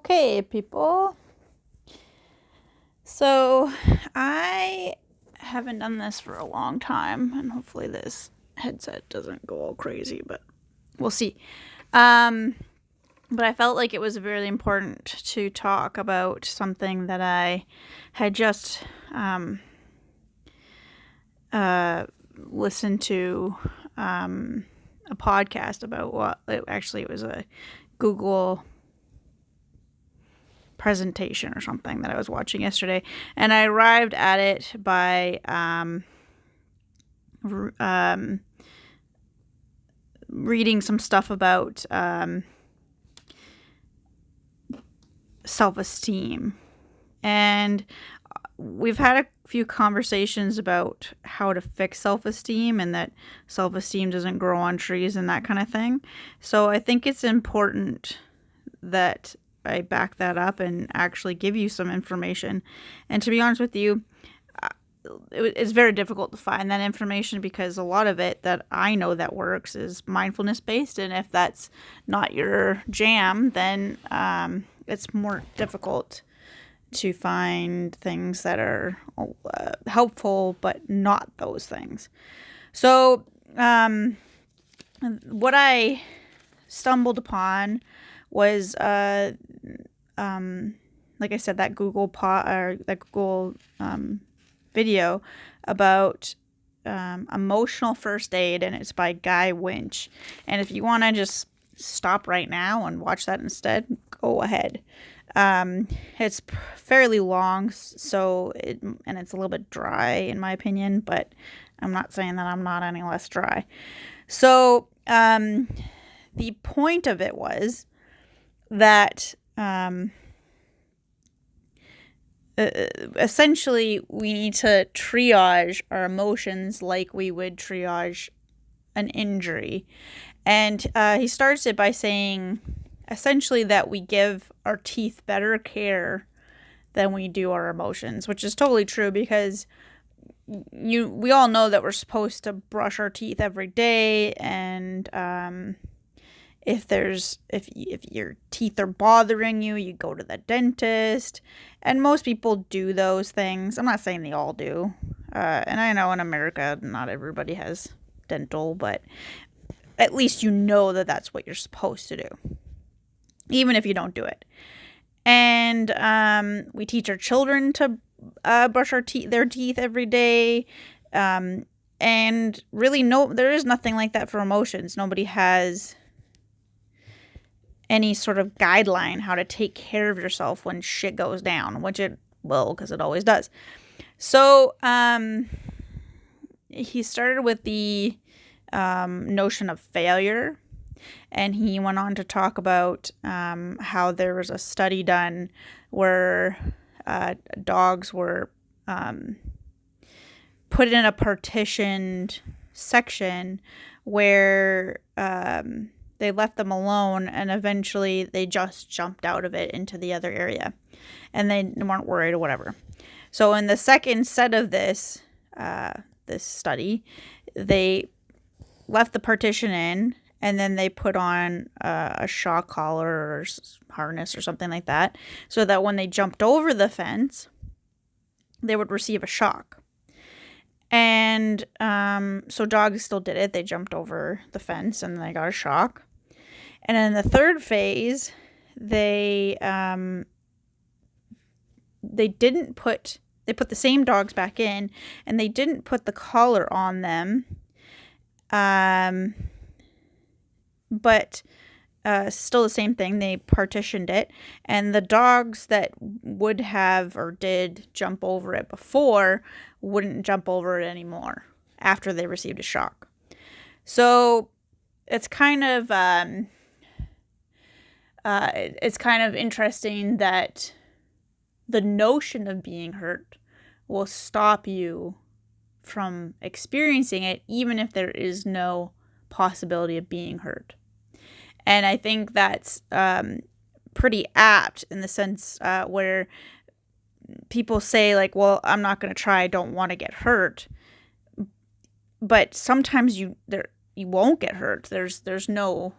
Okay, people. So I haven't done this for a long time, and hopefully this headset doesn't go all crazy, but we'll see. But I felt like it was really important to talk about something that I had just listened to a podcast about. It was a Google presentation or something that I was watching yesterday, and I arrived at it by reading some stuff about self-esteem. And we've had a few conversations about how to fix self-esteem and that self-esteem doesn't grow on trees and that kind of thing. So I think it's important that I back that up and actually give you some information. And to be honest with you, it's very difficult to find that information because a lot of it that I know that works is mindfulness based. And if that's not your jam, then it's more difficult to find things that are helpful, but not those things. So what I stumbled upon was like I said, that Google video about emotional first aid, and it's by Guy Winch. And if you want to just stop right now and watch that instead, go ahead. It's fairly long, and it's a little bit dry in my opinion, but I'm not saying that I'm not any less dry. So the point of it was that essentially we need to triage our emotions like we would triage an injury. And he starts it by saying essentially that we give our teeth better care than we do our emotions, which is totally true because we all know that we're supposed to brush our teeth every day, and if your teeth are bothering you, you go to the dentist, and most people do those things. I'm not saying they all do, and I know in America not everybody has dental, but at least you know that that's what you're supposed to do, even if you don't do it. And we teach our children to brush their teeth every day, and really there is nothing like that for emotions. Nobody has any sort of guideline how to take care of yourself when shit goes down, which it will, because it always does. So he started with the notion of failure, and he went on to talk about how there was a study done where dogs were put in a partitioned section where they left them alone, and eventually they just jumped out of it into the other area, and they weren't worried or whatever. So in the second set of this study, they left the partition in, and then they put on a shock collar or harness or something like that, so that when they jumped over the fence, they would receive a shock. And so dogs still did it. They jumped over the fence and they got a shock. And in the third phase, they put the same dogs back in, and they didn't put the collar on them. But still the same thing. They partitioned it, and the dogs that would have or did jump over it before wouldn't jump over it anymore after they received a shock. So it's kind of interesting that the notion of being hurt will stop you from experiencing it, even if there is no possibility of being hurt. And I think that's pretty apt in the sense where people say, like, well, I'm not going to try, I don't want to get hurt. But sometimes you won't get hurt. There's no,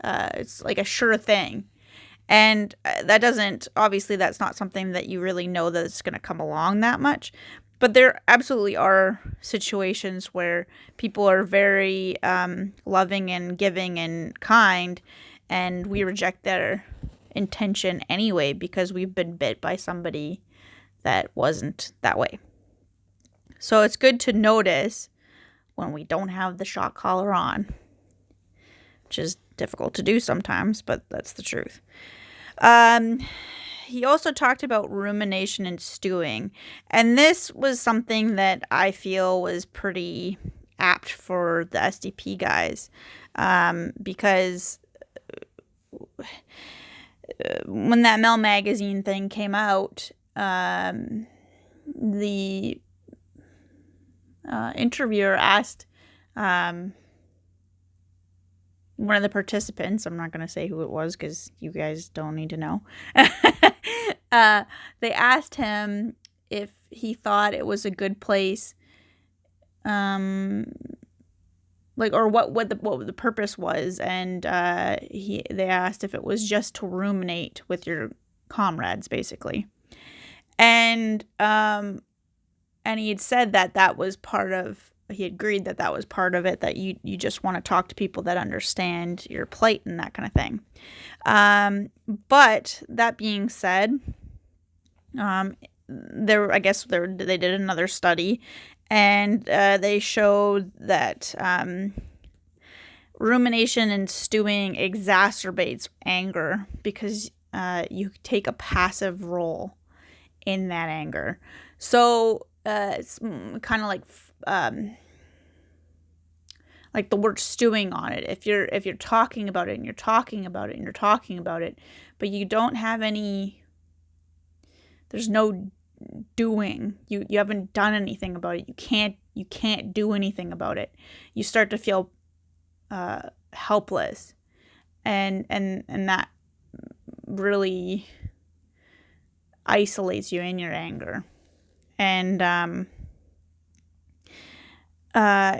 it's like a sure thing. And that doesn't, obviously, that's not something that you really know that it's going to come along that much. But there absolutely are situations where people are very loving and giving and kind, and we reject their intention anyway because we've been bit by somebody that wasn't that way. So it's good to notice when we don't have the shock collar on, which is difficult to do sometimes, but that's the truth. He also talked about rumination and stewing, and this was something that I feel was pretty apt for the SDP guys, because when that Mel magazine thing came out, the interviewer asked one of the participants, I'm not going to say who it was because you guys don't need to know. They asked him if he thought it was a good place, or what the purpose was, and they asked if it was just to ruminate with your comrades, basically, and he had said that was part of. He agreed that was part of it, that you just want to talk to people that understand your plight and that kind of thing. But that being said, they did another study, and they showed that rumination and stewing exacerbates anger because you take a passive role in that anger. So it's kind of like the word stewing on it. If you're talking about it and you're talking about it and you're talking about it, but you don't have any, there's no doing. You haven't done anything about it. You can't do anything about it. You start to feel helpless, and that really isolates you in your anger. And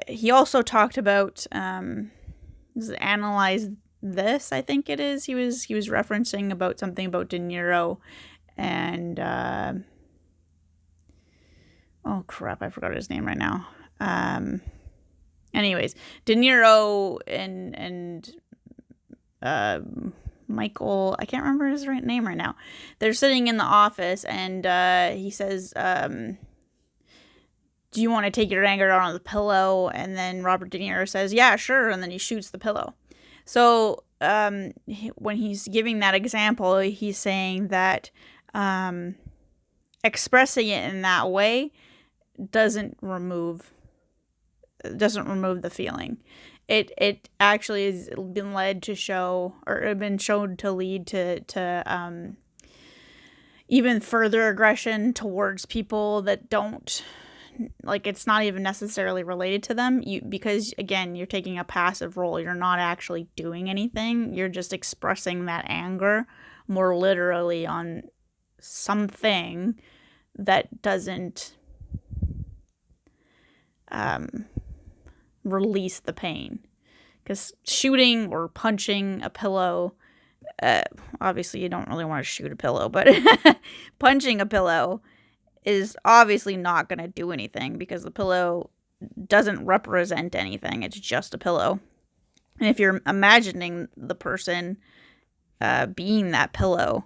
he also talked about analyze this, I think it is. He was referencing about something about De Niro, and oh crap, I forgot his name right now. Anyways, De Niro and Michael, I can't remember his name right now. They're sitting in the office, and he says, do you want to take your anger out on the pillow? And then Robert De Niro says, yeah, sure. And then he shoots the pillow. So when he's giving that example, he's saying that expressing it in that way doesn't remove the feeling. It actually has been led to show, or been shown to lead to even further aggression towards people that don't, like, it's not even necessarily related to them, because again, you're taking a passive role. You're not actually doing anything. You're just expressing that anger more literally on something that doesn't release the pain. Because shooting or punching a pillow, obviously you don't really want to shoot a pillow, but punching a pillow is obviously not going to do anything because the pillow doesn't represent anything. It's just a pillow. And if you're imagining the person being that pillow,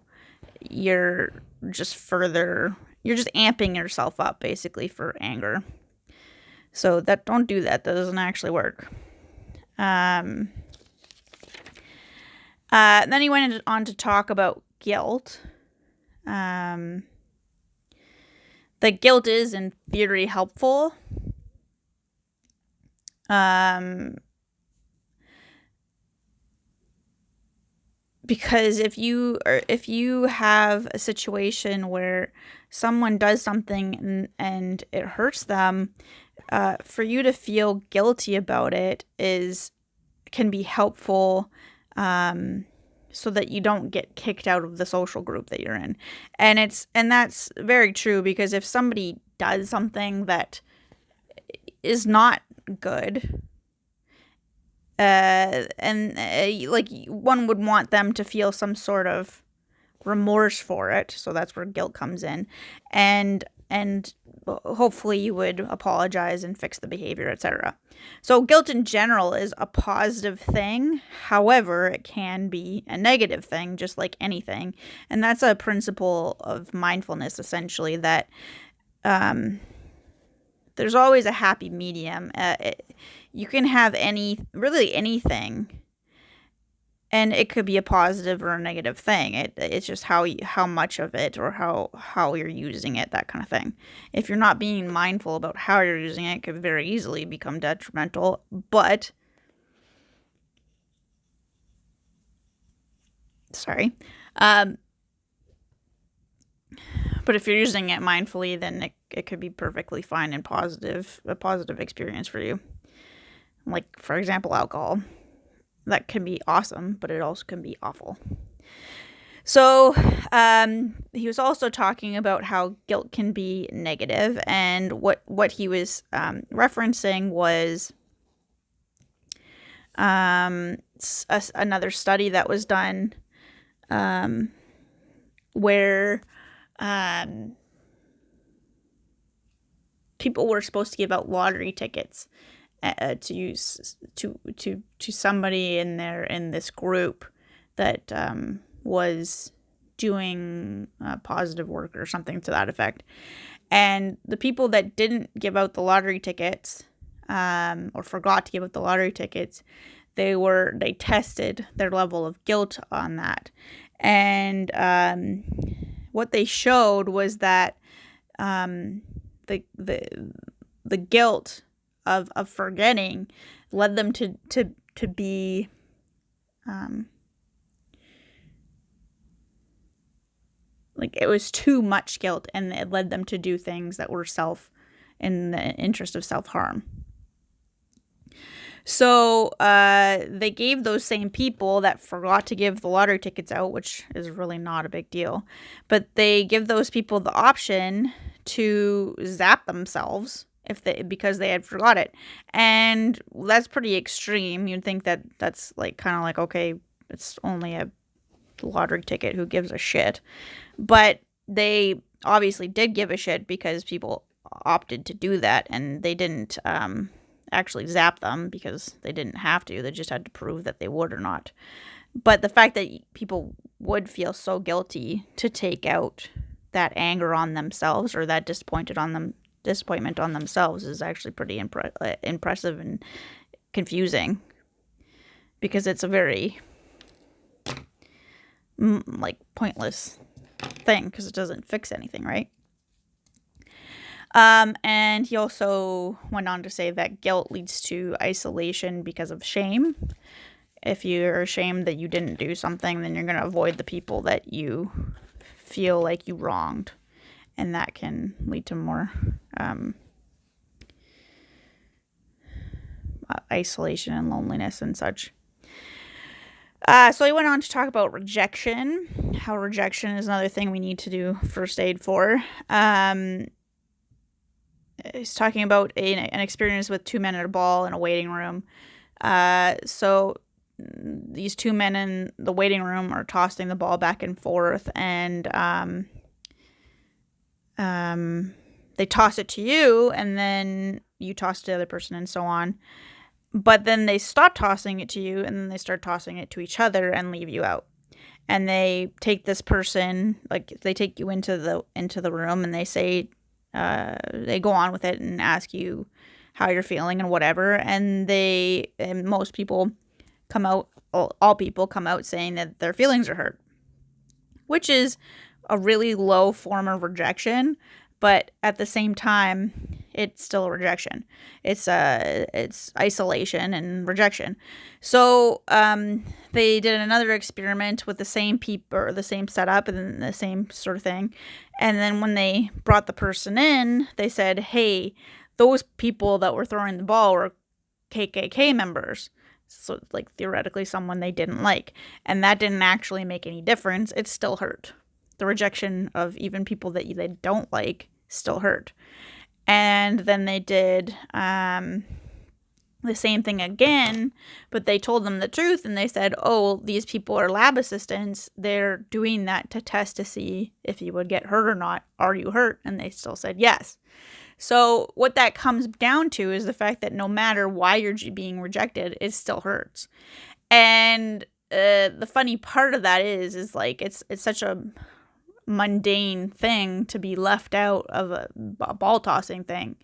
you're just amping yourself up basically for anger. So don't do that. That doesn't actually work. Then he went on to talk about guilt. That guilt is, in theory, helpful. Because if you have a situation where someone does something and it hurts them, for you to feel guilty about it can be helpful, so that you don't get kicked out of the social group that you're in. And that's very true, because if somebody does something that is not good, like, one would want them to feel some sort of remorse for it. So that's where guilt comes in. And hopefully you would apologize and fix the behavior, etc. So guilt in general is a positive thing. However, it can be a negative thing, just like anything. And that's a principle of mindfulness, essentially, that there's always a happy medium. You can have really anything, and it could be a positive or a negative thing. It's just how much of it, or how you're using it, that kind of thing. If you're not being mindful about how you're using it, it could very easily become detrimental. But but if you're using it mindfully, then it could be perfectly fine and a positive experience for you. Like, for example, alcohol. That can be awesome, but it also can be awful. So he was also talking about how guilt can be negative, and what he was referencing was another study that was done where people were supposed to give out lottery tickets to use to somebody in this group that was doing positive work or something to that effect. And the people that didn't give out the lottery tickets or forgot to give out the lottery tickets, they tested their level of guilt on that. And what they showed was that the guilt of forgetting led them to be like, it was too much guilt, and it led them to do things that were in the interest of self-harm. So they gave those same people that forgot to give the lottery tickets out, which is really not a big deal, but they give those people the option to zap themselves because they had forgot it. And that's pretty extreme. You'd think that that's kind of like, okay, it's only a lottery ticket, who gives a shit? But they obviously did give a shit, because people opted to do that, and they didn't actually zap them because they didn't have to. They just had to prove that they would or not. But the fact that people would feel so guilty to take out that anger on themselves, or that disappointment on themselves, is actually pretty impressive and confusing, because it's a very pointless thing, because it doesn't fix anything, right? And he also went on to say that guilt leads to isolation because of shame. If you're ashamed that you didn't do something, then you're going to avoid the people that you feel like you wronged, and that can lead to more isolation and loneliness and such. So he went on to talk about rejection, how rejection is another thing we need to do first aid for. He's talking about an experience with two men at a ball in a waiting room. So these two men in the waiting room are tossing the ball back and forth, and they toss it to you, and then you toss it to the other person, and so on. But then they stop tossing it to you, and then they start tossing it to each other and leave you out. And they take this person, they take you into the room, and they say, they go on with it and ask you how you're feeling and whatever. And most people come out, all people come out saying that their feelings are hurt, which is a really low form of rejection. But at the same time, it's still a rejection. It's isolation and rejection. So they did another experiment with the same people, or the same setup and the same sort of thing. And then when they brought the person in, they said, hey, those people that were throwing the ball were KKK members. So theoretically someone they didn't like. And that didn't actually make any difference. It still hurt. The rejection of even people that they don't like still hurt. And then they did the the same thing again, but they told them the truth and they said, oh, these people are lab assistants. They're doing that to test to see if you would get hurt or not. Are you hurt? And they still said yes. So what that comes down to is the fact that no matter why you're being rejected, it still hurts. And the funny part of that is like it's such a mundane thing to be left out of a ball tossing thing.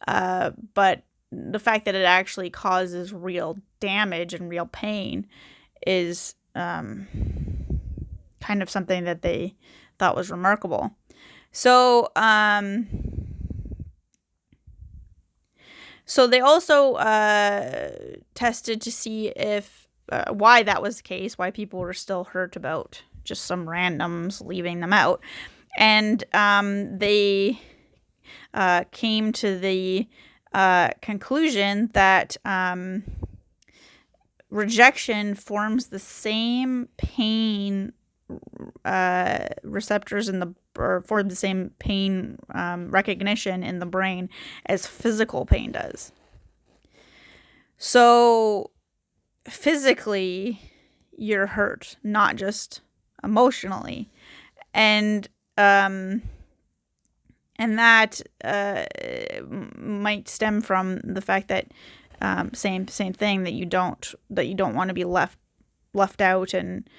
But the fact that it actually causes real damage and real pain is kind of something that they thought was remarkable. So they also tested to see if why that was the case, why people were still hurt about just some randoms leaving them out. And they came to the conclusion that rejection forms the same pain receptors for the same pain recognition in the brain as physical pain does. So physically, you're hurt, not just emotionally, and that might stem from the fact that same thing, that you don't want to be left out, and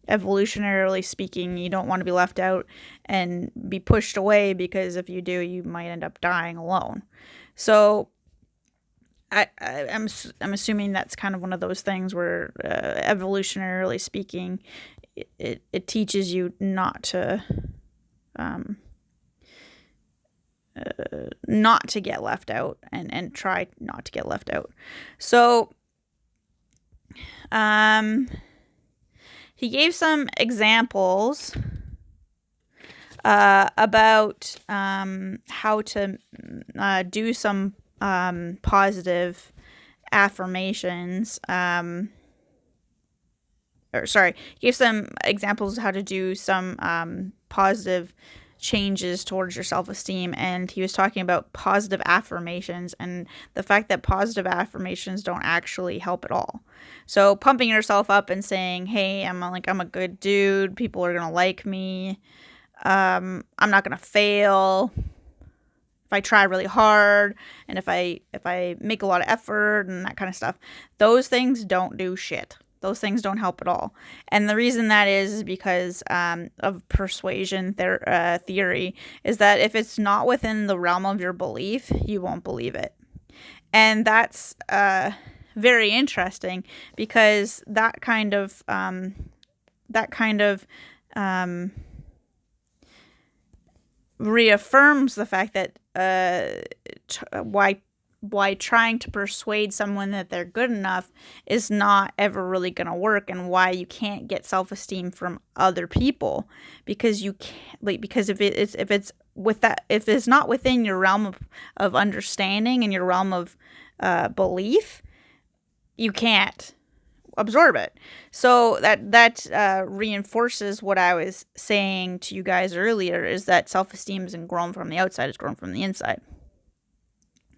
evolutionarily speaking, you don't want to be left out and be pushed away, because if you do, you might end up dying alone. So I'm assuming that's kind of one of those things where evolutionarily speaking, it teaches you not to get left out, and try not to get left out. So he gave some examples about how to do some positive affirmations. He gave some examples of how to do some positive changes towards your self-esteem, and he was talking about positive affirmations and the fact that positive affirmations don't actually help at all. So pumping yourself up and saying, hey, I'm a good dude, people are gonna like me, I'm not gonna fail if I try really hard, and if I make a lot of effort and that kind of stuff, those things don't do shit. Those things don't help at all. And the reason that is because of persuasion theory, is that if it's not within the realm of your belief, you won't believe it. And that's very interesting, because that kind of reaffirms the fact that why trying to persuade someone that they're good enough is not ever really going to work, and why you can't get self-esteem from other people, because you can't, because if it's not within your realm of understanding and your realm of belief, you can't absorb it. So that reinforces what I was saying to you guys earlier, is that self-esteem isn't grown from the outside, it's grown from the inside.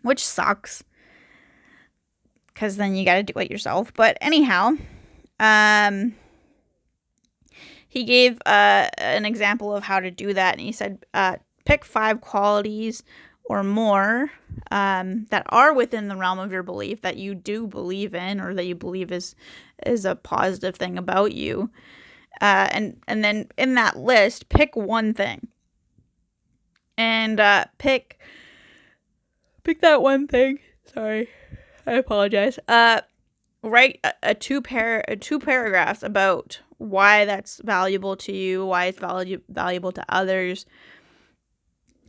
Which sucks, because then you got to do it yourself. But anyhow, he gave an example of how to do that, and he said, pick 5 qualities or more that are within the realm of your belief, that you do believe in, or that you believe is a positive thing about you, and then in that list, pick one thing, and pick that one thing. Sorry, I apologize. Write a two paragraphs about why that's valuable to you, why it's valuable to others,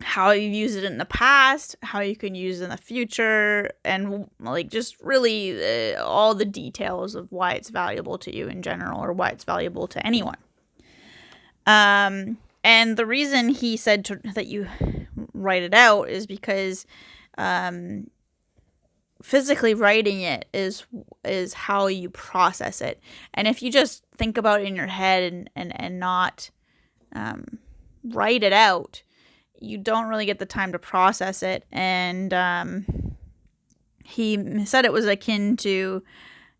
how you've used it in the past, how you can use it in the future, and just really all the details of why it's valuable to you in general, or why it's valuable to anyone. And the reason he said that you write it out is because physically writing it is how you process it. And if you just think about it in your head and not write it out, you don't really get the time to process it, and He said it was akin to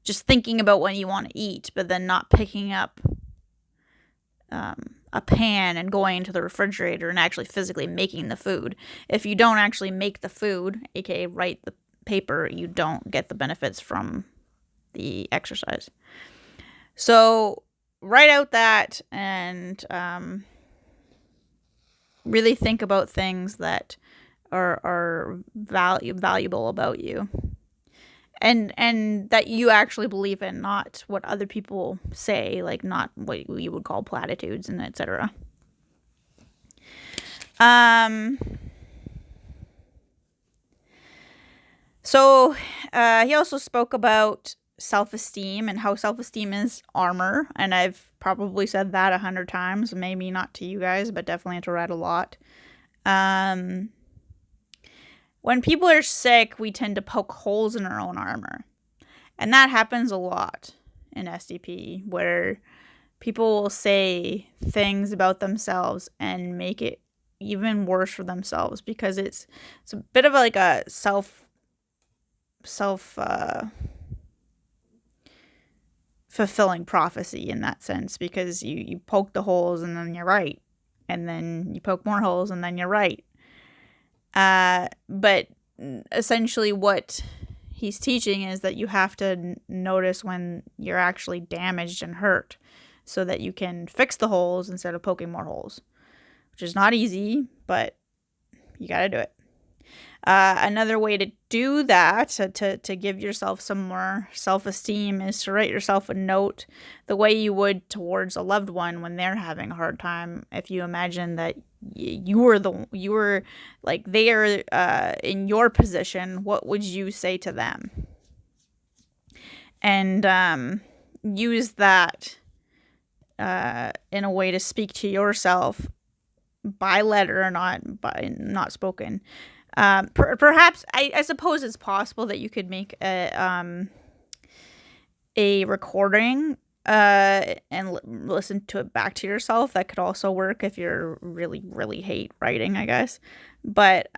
just thinking about what you want to eat, but then not picking up a pan and going into the refrigerator and actually physically making the food. If you don't actually make the food, aka write the paper, you don't get the benefits from the exercise. So write out that and really think about things that are valuable about you. And that you actually believe in, not what other people say, like not what you would call platitudes and etc. So he also spoke about self-esteem and how self-esteem is armor, and I've probably said that 100 times, maybe not to you guys, but definitely to Red a lot. When people are sick, we tend to poke holes in our own armor. And that happens a lot in SDP, where people will say things about themselves and make it even worse for themselves, because it's a bit of like a fulfilling prophecy in that sense, because you poke the holes and then you're right. And then you poke more holes and then you're right. But essentially what he's teaching is that you have to notice when you're actually damaged and hurt so that you can fix the holes instead of poking more holes, which is not easy, but you got to do it. Another way to do that, to give yourself some more self-esteem, is to write yourself a note the way you would towards a loved one when they're having a hard time. If you imagine that you were like they are in your position, what would you say to them? And use that in a way to speak to yourself by letter, or not spoken. Perhaps I suppose it's possible that you could make a recording and listen to it back to yourself. That could also work if you really hate writing, I guess. But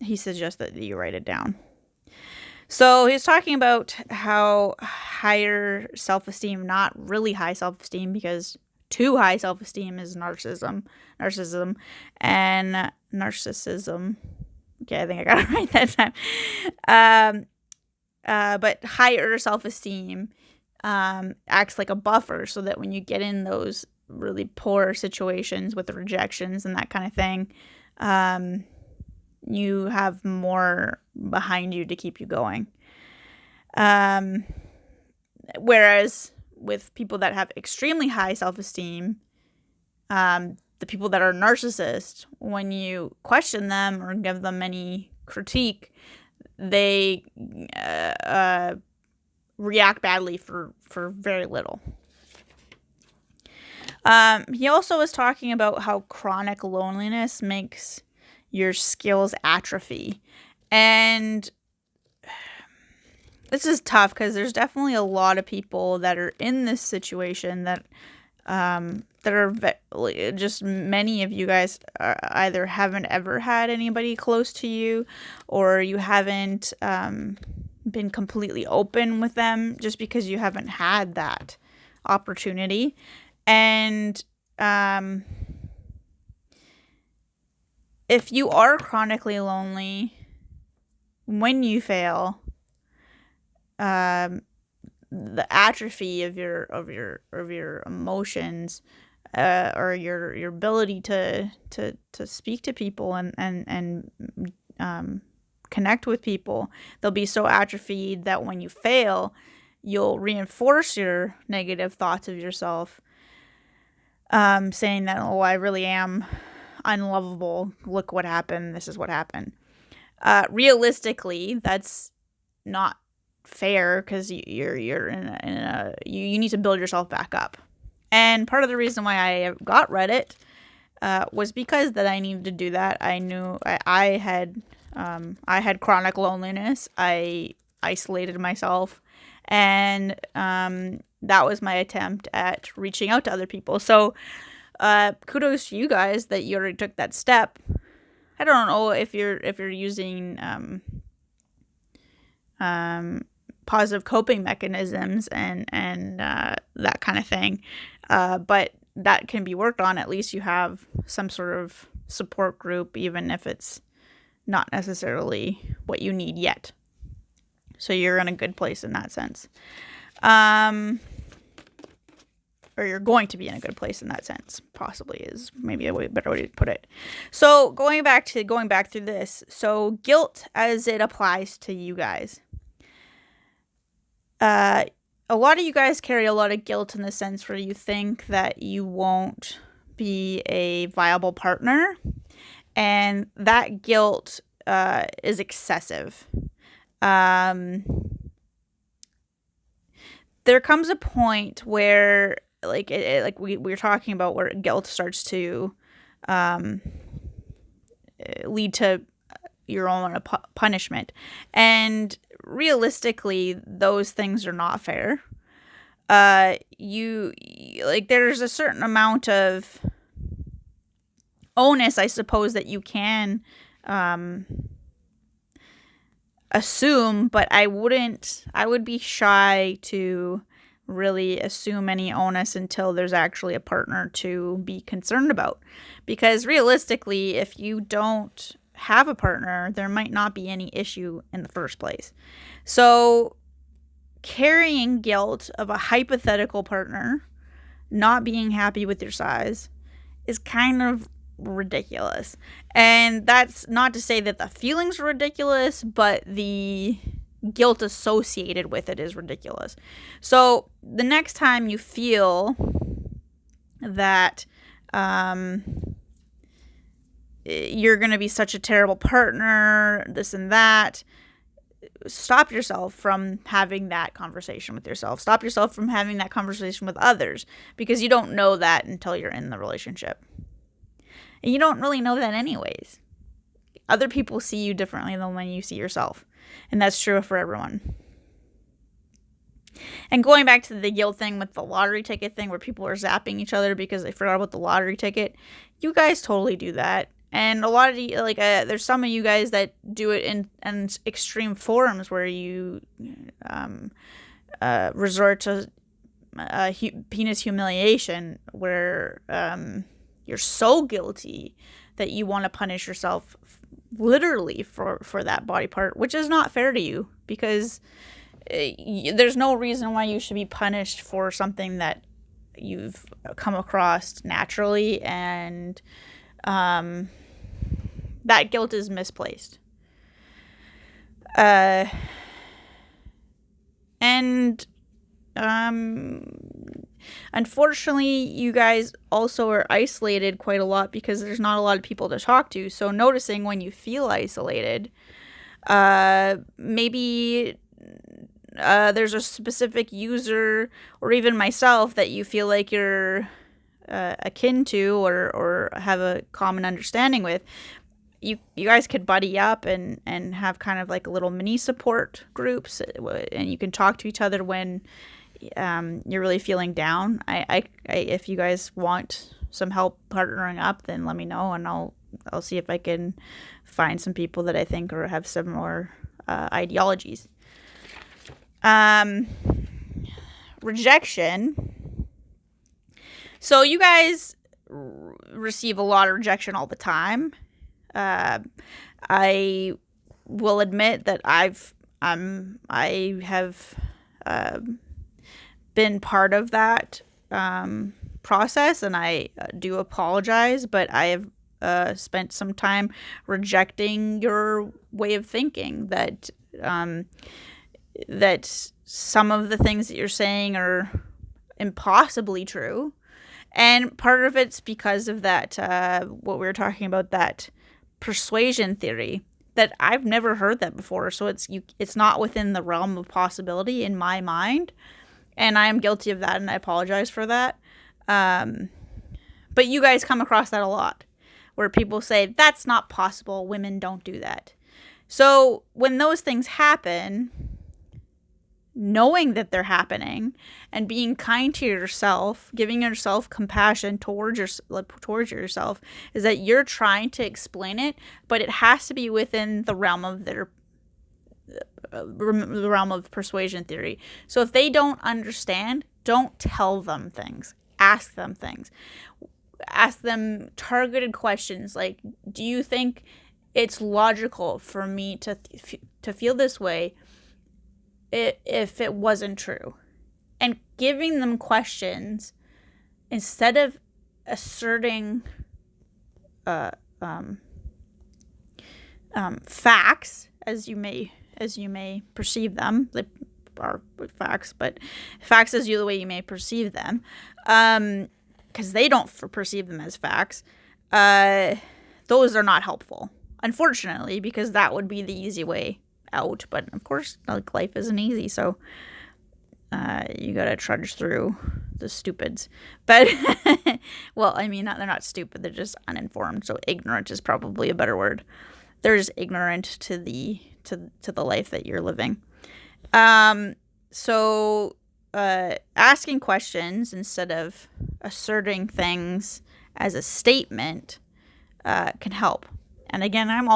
he suggests that you write it down. So he's talking about how higher self-esteem, not really high self-esteem, because too high self-esteem is narcissism. Okay, I think I got it right that time. But higher self-esteem acts like a buffer, so that when you get in those really poor situations with rejections and that kind of thing, you have more behind you to keep you going. Whereas with people that have extremely high self-esteem, the people that are narcissists, when you question them or give them any critique, they react badly for very little. He also was talking about how chronic loneliness makes your skills atrophy. And this is tough, because there's definitely a lot of people that are in this situation that are just, many of you guys either haven't ever had anybody close to you, or you haven't been completely open with them just because you haven't had that opportunity. And if you are chronically lonely, when you fail, the atrophy of your emotions, or your ability to speak to people and connect with people, they'll be so atrophied that when you fail, you'll reinforce your negative thoughts of yourself, saying that, oh, I really am unlovable. Look what happened. This is what happened. Realistically, that's not fair, because you're you need to build yourself back up. And part of the reason why I got Reddit was because that I needed to do that. I knew I had chronic loneliness. I isolated myself, and that was my attempt at reaching out to other people. So kudos to you guys that you already took that step. I don't know if you're using positive coping mechanisms and that kind of thing. But that can be worked on. At least you have some sort of support group, even if it's not necessarily what you need yet. So you're in a good place in that sense. Or you're going to be in a good place in that sense, possibly, is maybe a better way to put it. So going back through this, so guilt as it applies to you guys. A lot of you guys carry a lot of guilt in the sense where you think that you won't be a viable partner, and that guilt is excessive. There comes a point where like we were talking about, where guilt starts to lead to your own punishment, and realistically those things are not fair. You like, there's a certain amount of onus, I suppose, that you can assume, but I would be shy to really assume any onus until there's actually a partner to be concerned about. Because realistically, if you don't have a partner, there might not be any issue in the first place. So carrying guilt of a hypothetical partner not being happy with your size is kind of ridiculous. And that's not to say that the feelings are ridiculous, but the guilt associated with it is ridiculous. So the next time you feel that you're going to be such a terrible partner, this and that, stop yourself from having that conversation with yourself. Stop yourself from having that conversation with others, because you don't know that until you're in the relationship. And you don't really know that anyways. Other people see you differently than when you see yourself. And that's true for everyone. And going back to the guilt thing with the lottery ticket thing, where people are zapping each other because they forgot about the lottery ticket, you guys totally do that. And a lot of you, there's some of you guys that do it in extreme forms, where you resort to penis humiliation, where you're so guilty that you want to punish yourself literally for that body part, which is not fair to you, because there's no reason why you should be punished for something that you've come across naturally, and that guilt is misplaced. Unfortunately, you guys also are isolated quite a lot because there's not a lot of people to talk to. So noticing when you feel isolated, maybe there's a specific user, or even myself, that you feel like you're akin to or have a common understanding with. You guys could buddy up and have kind of like a little mini support groups, and you can talk to each other when you're really feeling down. I if you guys want some help partnering up, then let me know, and I'll see if I can find some people that I think or have similar ideologies. Rejection. So you guys receive a lot of rejection all the time. I will admit that I have been part of that process, and I do apologize, but I have spent some time rejecting your way of thinking, that that some of the things that you're saying are impossibly true. And part of it's because of that, what we were talking about, that persuasion theory, that I've never heard that before. So it's not within the realm of possibility in my mind. And I am guilty of that, and I apologize for that. But you guys come across that a lot, where people say, that's not possible, women don't do that. So when those things happen, knowing that they're happening and being kind to yourself, giving yourself compassion towards yourself, is that you're trying to explain it, but it has to be within the realm of their the realm of persuasion theory. So if they don't understand, don't tell them things. Ask them things. Ask them targeted questions like, do you think it's logical for me to feel this way if it wasn't true? And giving them questions instead of asserting facts as you may perceive them. They are facts, but facts is the way you may perceive them, because they don't perceive them as facts. Those are not helpful, unfortunately, because that would be the easy way out. But of course, like, life isn't easy, so you gotta trudge through the stupids. But well, I mean, they're not stupid; they're just uninformed. So ignorant is probably a better word. They're just ignorant to the life that you're living. So asking questions instead of asserting things as a statement can help. And again, I'm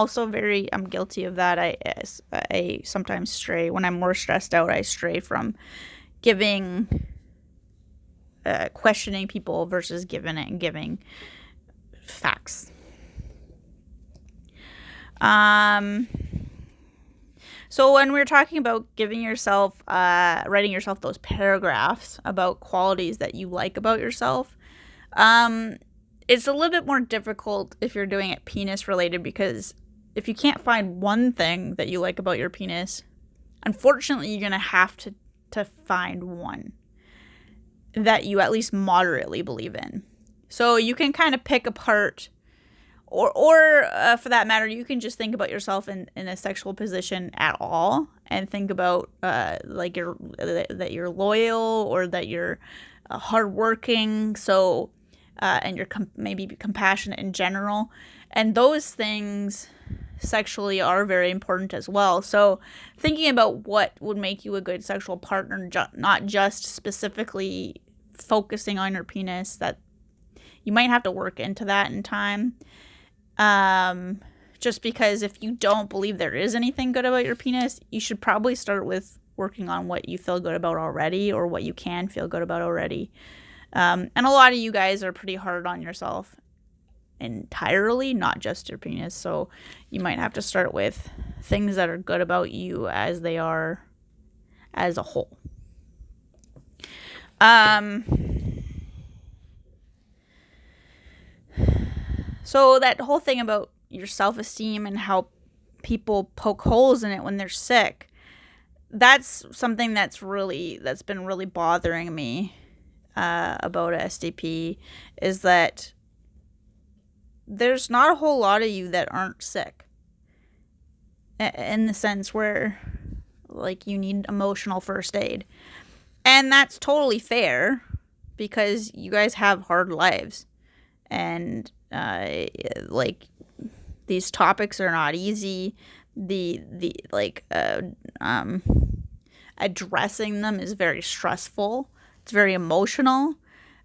guilty of that. I sometimes stray when I'm more stressed out. I stray from questioning people versus giving facts. So when we're talking about writing yourself those paragraphs about qualities that you like about yourself, it's a little bit more difficult if you're doing it penis related, because if you can't find one thing that you like about your penis, unfortunately, you're going to have to find one that you at least moderately believe in. So you can kind of pick apart, or for that matter, you can just think about yourself in a sexual position at all, and think about that you're loyal, or that you're hardworking. So and you're maybe compassionate in general, and those things sexually are very important as well. So thinking about what would make you a good sexual partner, not just specifically focusing on your penis, that you might have to work into that in time. Just because if you don't believe there is anything good about your penis, you should probably start with working on what you feel good about already, or what you can feel good about already. And a lot of you guys are pretty hard on yourself entirely, not just your penis. So you might have to start with things that are good about you as they are as a whole. So that whole thing about your self-esteem and how people poke holes in it when they're sick, that's something that's been really bothering me about SDP, is that there's not a whole lot of you that aren't sick, in the sense where, like, you need emotional first aid. And that's totally fair, because you guys have hard lives, and these topics are not easy. Addressing them is very stressful. It's very emotional.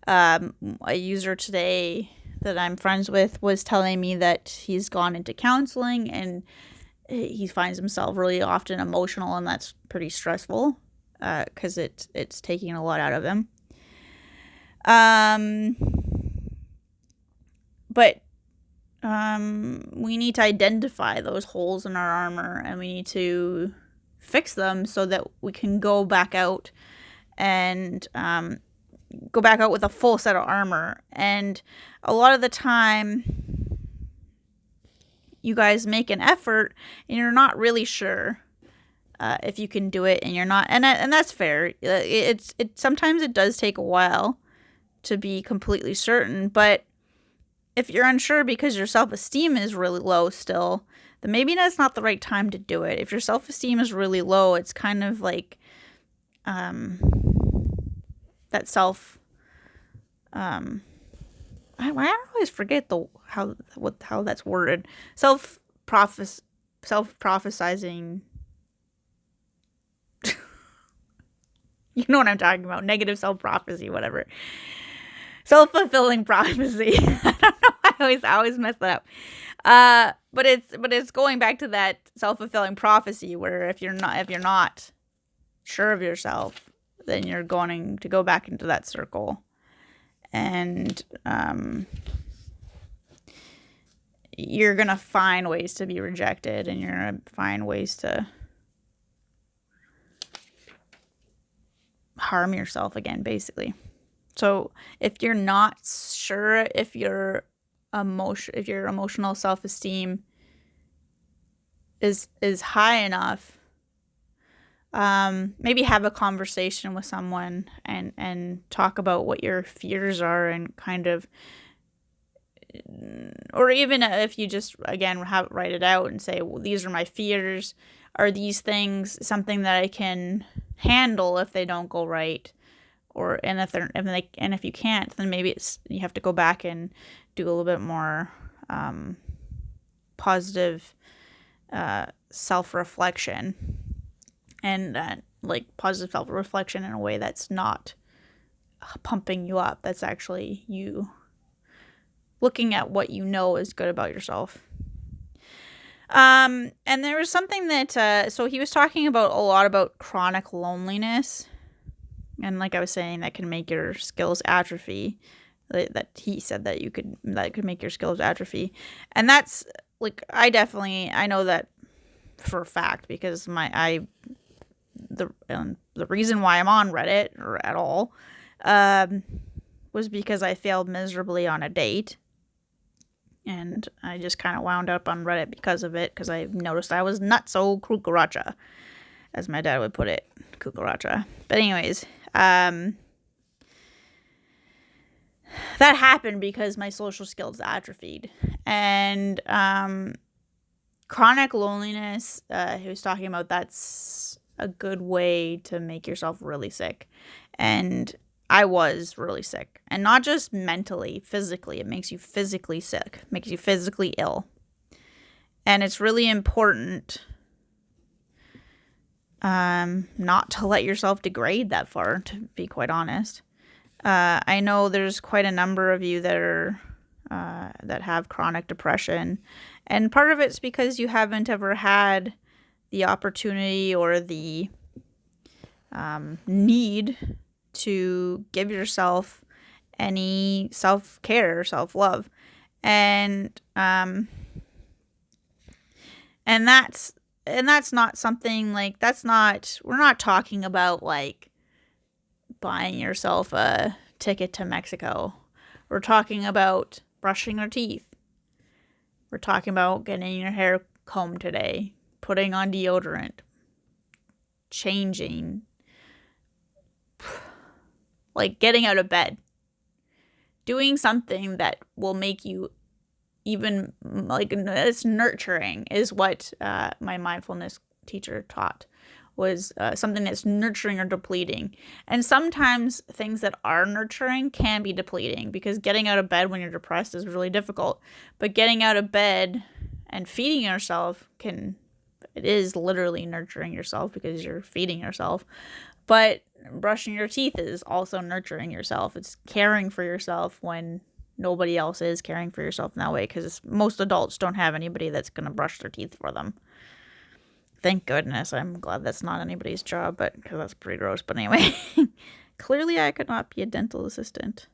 A user today that I'm friends with was telling me that he's gone into counseling, and he finds himself really often emotional, and that's pretty stressful, because it's taking a lot out of him. But we need to identify those holes in our armor, and we need to fix them so that we can go back out and with a full set of armor. And a lot of the time, you guys make an effort and you're not really sure if you can do it, and you're not, and that's fair. Sometimes it does take a while to be completely certain, but if you're unsure because your self-esteem is really low still, then maybe that's not the right time to do it. If your self-esteem is really low, it's kind of like that self. I always forget how that's worded. Self-prophesizing. You know what I'm talking about. Negative self-prophecy, whatever. Self-fulfilling prophecy. I don't know. I always mess that up. But it's going back to that self-fulfilling prophecy where if you're not sure of yourself, then you're going to go back into that circle, and you're gonna find ways to be rejected, and you're gonna find ways to harm yourself again, basically. So if you're not sure if your emotional self-esteem is high enough, maybe have a conversation with someone and talk about what your fears are, and kind of, or even if you just, again, write it out and say, well, these are my fears. Are these things something that I can handle if they don't go right? And if you can't, then maybe you have to go back and do a little bit more positive self-reflection, and positive self-reflection in a way that's not pumping you up. That's actually you looking at what you know is good about yourself. And there was something that so he was talking about a lot about chronic loneliness. And like I was saying, that can make your skills atrophy. That he said that could make your skills atrophy. And that's I know that for a fact, because the reason why I'm on Reddit or at all was because I failed miserably on a date. And I just kind of wound up on Reddit because of it, because I noticed I was not so cucaracha, as my dad would put it, cucaracha. But anyways, that happened because my social skills atrophied. And chronic loneliness, he was talking about, that's a good way to make yourself really sick. And I was really sick, and not just mentally, physically. It makes you physically sick, makes you physically ill. And it's really important not to let yourself degrade that far, to be quite honest. I know there's quite a number of you that are that have chronic depression, and part of it's because you haven't ever had the opportunity or the need to give yourself any self-care or self-love. And that's not something we're not talking about buying yourself a ticket to Mexico. We're talking about brushing your teeth. We're talking about getting your hair combed today, putting on deodorant, changing, getting out of bed, doing something that will make you even, it's nurturing, is what my mindfulness teacher taught, was something that's nurturing or depleting. And sometimes things that are nurturing can be depleting, because getting out of bed when you're depressed is really difficult. But getting out of bed and feeding yourself it is literally nurturing yourself, because you're feeding yourself. But brushing your teeth is also nurturing yourself. It's caring for yourself when nobody else is caring for yourself in that way, because most adults don't have anybody that's going to brush their teeth for them. Thank goodness. I'm glad that's not anybody's job, because that's pretty gross. But anyway, clearly I could not be a dental assistant.